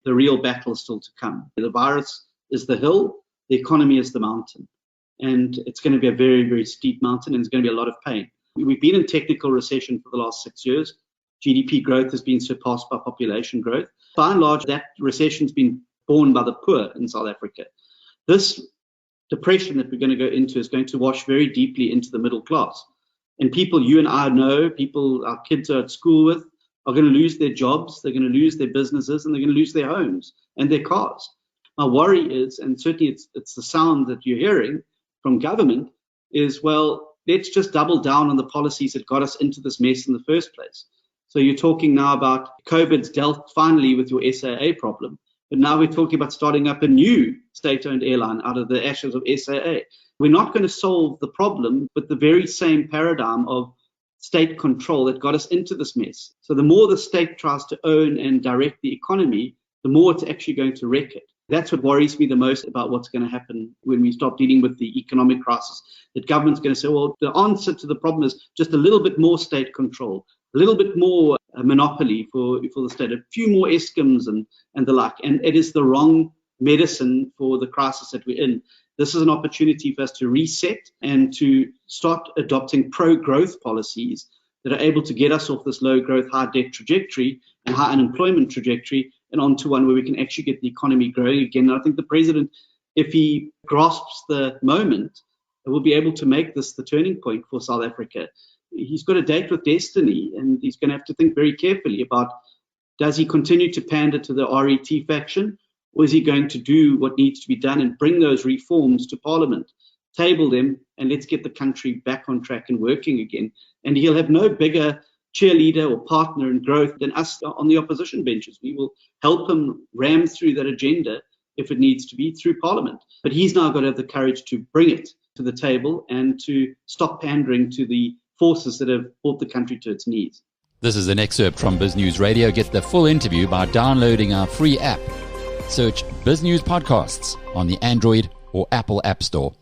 The real battle is still to come. The virus is the hill, the economy is the mountain. And it's going to be a very, very steep mountain, and it's going to be a lot of pain. We've been in technical recession for the last 6 years. GDP growth has been surpassed by population growth. By and large, that recession's been borne by the poor in South Africa. This depression that we're going to go into is going to wash very deeply into the middle class. And people you and I know, people our kids are at school with, are going to lose their jobs, they're going to lose their businesses, and they're going to lose their homes and their cars. My worry is, and certainly it's the sound that you're hearing from government, is, well, let's just double down on the policies that got us into this mess in the first place. So you're talking now about COVID's dealt finally with your SAA problem, but now we're talking about starting up a new state-owned airline out of the ashes of SAA. We're not going to solve the problem, but the very same paradigm of state control that got us into this mess. So the more the state tries to own and direct the economy, the more it's actually going to wreck it. That's what worries me the most about what's going to happen when we stop dealing with the economic crisis. That government's going to say, well, the answer to the problem is just a little bit more state control, a little bit more monopoly for the state, a few more Escoms and the like. And it is the wrong medicine for the crisis that we're in. This is an opportunity for us to reset and to start adopting pro-growth policies that are able to get us off this low-growth, high-debt trajectory and high unemployment trajectory and onto one where we can actually get the economy growing again. And I think the president, if he grasps the moment, will be able to make this the turning point for South Africa. He's got a date with destiny, and he's going to have to think very carefully about, does he continue to pander to the RET faction, or is he going to do what needs to be done and bring those reforms to Parliament, table them, and let's get the country back on track and working again? And he'll have no bigger cheerleader or partner in growth than us on the opposition benches. We will help him ram through that agenda if it needs to be through Parliament. But he's now got to have the courage to bring it to the table and to stop pandering to the forces that have brought the country to its knees. This is an excerpt from Biz News Radio. Get the full interview by downloading our free app. Search Biz News Podcasts on the Android or Apple App Store.